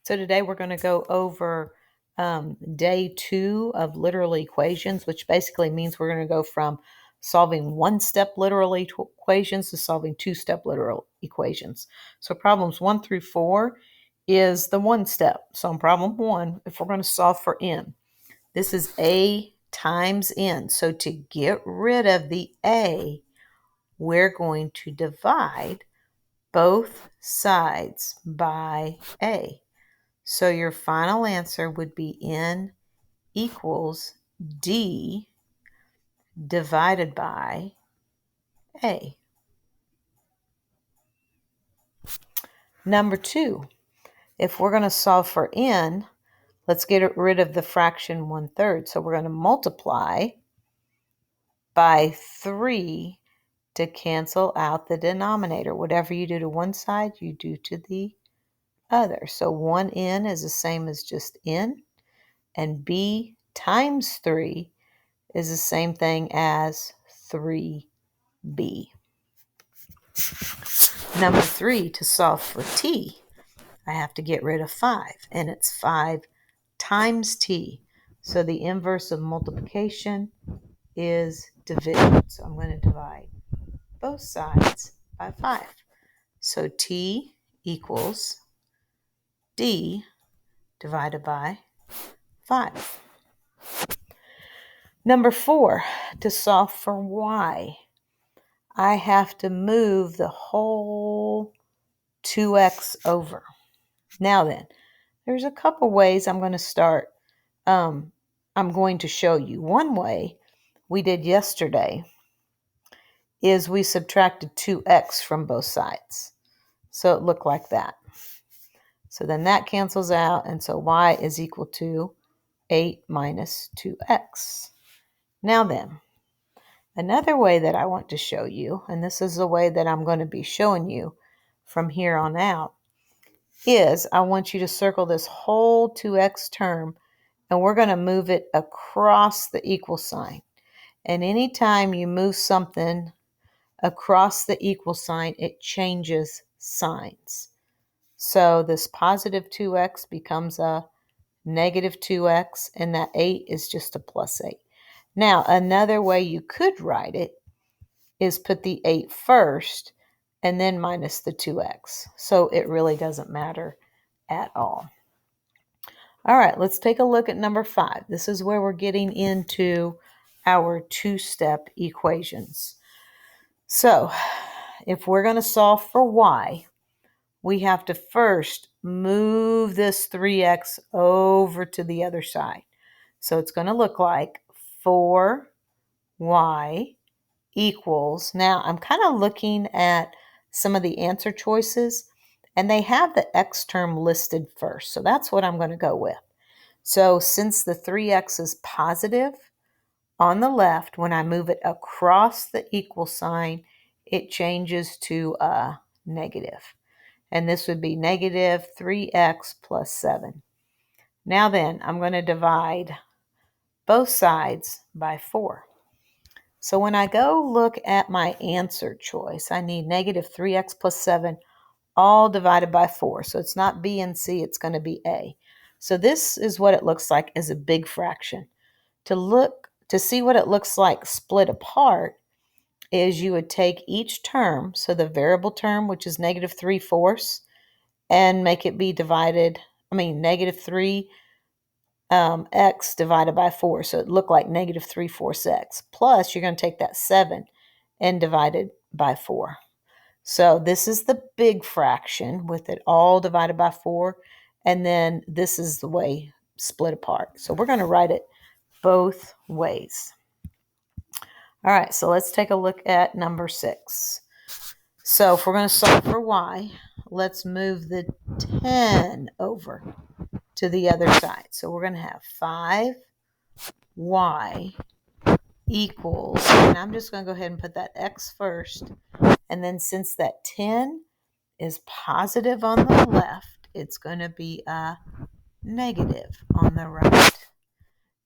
So today we're going to go over day 2 of literal equations, which basically means we're going to go from solving one-step literal equations to solving two-step literal equations. So problems 1 through 4 is the one step. So in problem 1, if we're going to solve for n, this is a times n. So to get rid of the a, we're going to divide both sides by a. So your final answer would be n equals d divided by a. Number 2, if we're going to solve for n, let's get rid of the fraction 1/3. So we're going to multiply by 3 to cancel out the denominator. Whatever you do to one side, you do to the other. So 1n is the same as just n, and b times 3 is the same thing as 3b. Number 3, to solve for t, I have to get rid of 5, and it's 5 times t. So the inverse of multiplication is division. So I'm going to divide both sides by 5. So t equals d divided by 5. Number 4, to solve for y, I have to move the whole 2x over. Now then, there's a couple ways I'm going to start. I'm going to show you. One way we did yesterday is we subtracted 2x from both sides. So it looked like that. So then that cancels out, and so y is equal to 8 minus 2x. Now then, another way that I want to show you, and this is the way that I'm going to be showing you from here on out, is I want you to circle this whole 2x term, and we're going to move it across the equal sign. And anytime you move something across the equal sign, it changes signs. So this positive 2x becomes a negative 2x, and that 8 is just a plus 8. Now, another way you could write it is put the 8 first and then minus the 2x. So it really doesn't matter at all. All right, let's take a look at number 5. This is where we're getting into our two-step equations. So if we're going to solve for y, we have to first move this 3x over to the other side. So it's going to look like 4y equals, now I'm kind of looking at some of the answer choices, and they have the x term listed first. So that's what I'm going to go with. So since the 3x is positive on the left, when I move it across the equal sign, it changes to a negative. And this would be negative 3x plus 7. Now then, I'm going to divide both sides by 4. So when I go look at my answer choice, I need negative 3x plus 7 all divided by 4. So it's not B and C, it's going to be A. So this is what it looks like as a big fraction. To see what it looks like split apart is you would take each term, so the variable term, which is negative 3/4, and make it be negative 3 x divided by 4. So it looked like negative 3/4 x. Plus, you're going to take that 7 and divide it by 4. So this is the big fraction with it all divided by 4. And then this is the way split apart. So we're going to write it both ways. All right, so let's take a look at number 6. So if we're going to solve for y, let's move the 10 over to the other side. So we're going to have 5y equals, and I'm just going to go ahead and put that x first. And then since that 10 is positive on the left, it's going to be a negative on the right.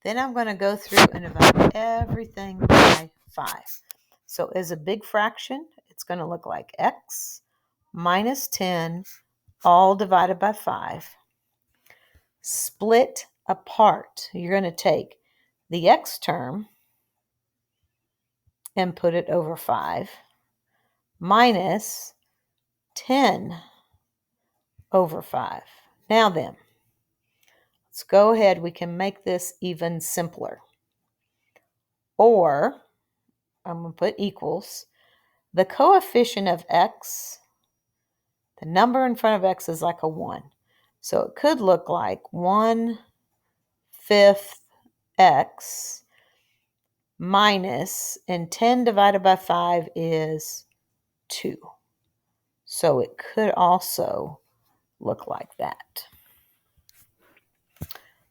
Then I'm going to go through and divide everything by 5. So as a big fraction, it's going to look like x minus 10 all divided by 5. split apart. You're going to take the x term and put it over 5 minus 10 over 5. Now then, let's go ahead. We can make this even simpler. Or, I'm going to put equals. The coefficient of x, the number in front of x is like a 1. So it could look like 1/5 x minus, and 10 divided by 5 is 2. So it could also look like that.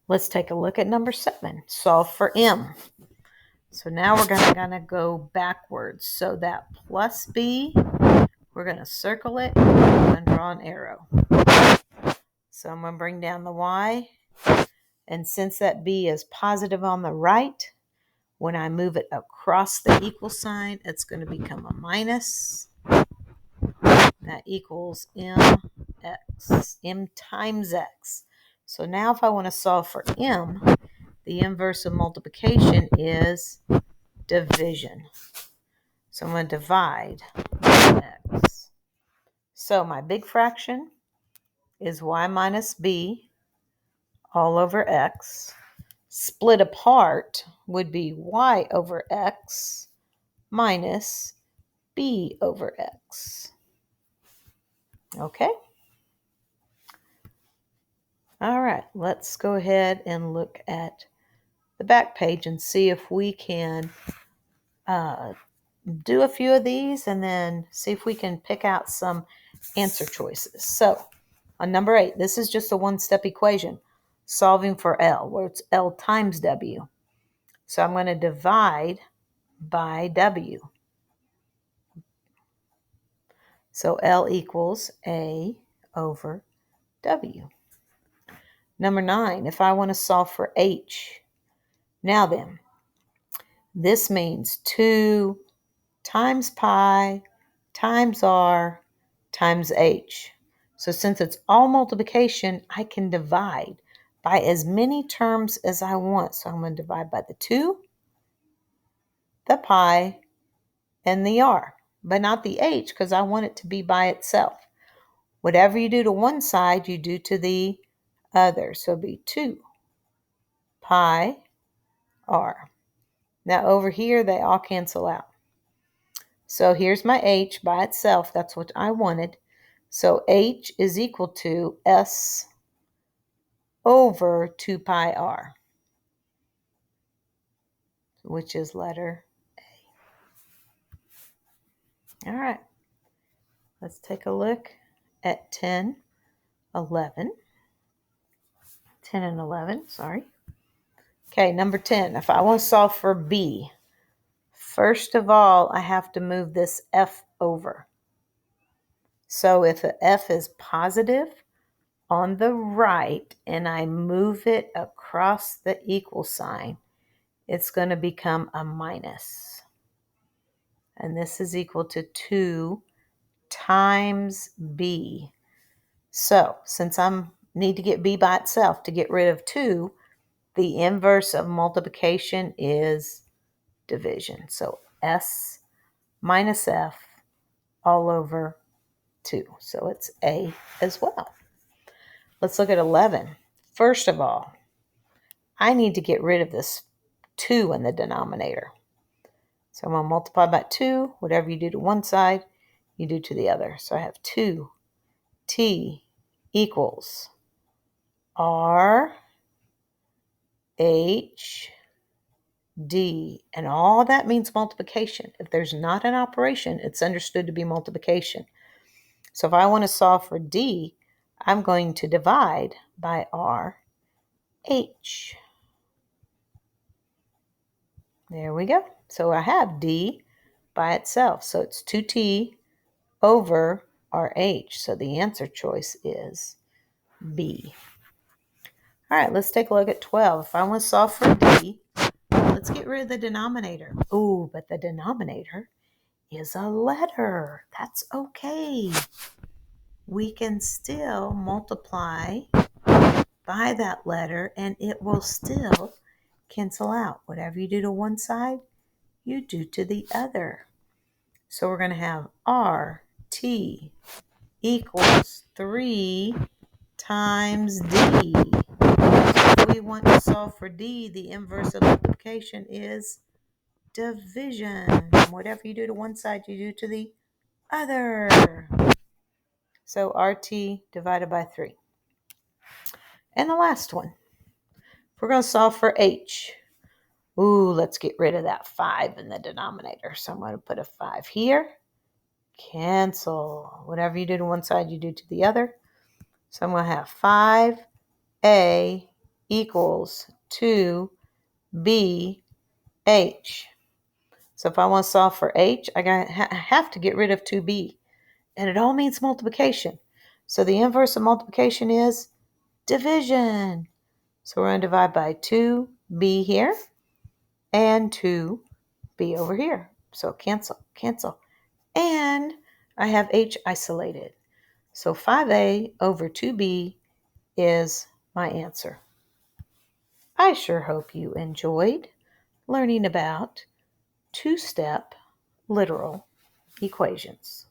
Let's take a look at number 7. Solve for m. So now we're going to go backwards. So that plus b, we're going to circle it and draw an arrow. So I'm going to bring down the y. And since that b is positive on the right, when I move it across the equal sign, it's going to become a minus. That equals mx, m times x. So now if I want to solve for m, the inverse of multiplication is division. So I'm going to divide by x. So my big fraction is y minus b all over x. Split apart would be y over x minus b over x. Okay? All right, let's go ahead and look at the back page and see if we can do a few of these and then see if we can pick out some answer choices. So on number 8, this is just a one-step equation, solving for L, where it's L times W. So I'm going to divide by W. So L equals A over W. Number 9, if I want to solve for H, now then, this means 2 times pi times r times h. So since it's all multiplication, I can divide by as many terms as I want. So I'm going to divide by the 2, the pi, and the r, but not the h because I want it to be by itself. Whatever you do to one side, you do to the other. So it'll be 2 pi r. Now over here, they all cancel out. So here's my h by itself. That's what I wanted. So h is equal to s over 2 pi r, which is letter A. All right. Let's take a look at 10, 11. 10 and 11, sorry. Okay, number 10. If I want to solve for b, first of all, I have to move this f over. So if the f is positive on the right and I move it across the equal sign, it's going to become a minus. And this is equal to 2 times b. So since I need to get b by itself to get rid of 2, the inverse of multiplication is division. So s minus f all over 2. So it's a as well. Let's look at 11. First of all, I need to get rid of this 2 in the denominator. So I'm going to multiply by 2. Whatever you do to one side, you do to the other. So I have 2t equals r h d. And all that means multiplication. If there's not an operation, it's understood to be multiplication. So if I want to solve for d, I'm going to divide by r h. There we go. So I have d by itself. So it's 2t over rh. So the answer choice is B. All right, let's take a look at 12. If I want to solve for d, let's get rid of the denominator. Oh, but the denominator is a letter. That's okay. We can still multiply by that letter, and it will still cancel out. Whatever you do to one side, you do to the other. So we're going to have RT equals 3 times D. So if we want to solve for D, the inverse of multiplication is division. Whatever you do to one side, you do to the other. So RT divided by 3. And the last one, we're going to solve for H. Ooh, let's get rid of that 5 in the denominator. So I'm going to put a 5 here. Cancel. Whatever you do to one side, you do to the other. So I'm going to have 5A equals 2BH. So if I want to solve for H, I have to get rid of 2B. And it all means multiplication. So the inverse of multiplication is division. So we're going to divide by 2B here and 2B over here. So cancel, cancel. And I have H isolated. So 5A over 2B is my answer. I sure hope you enjoyed learning about two-step literal equations.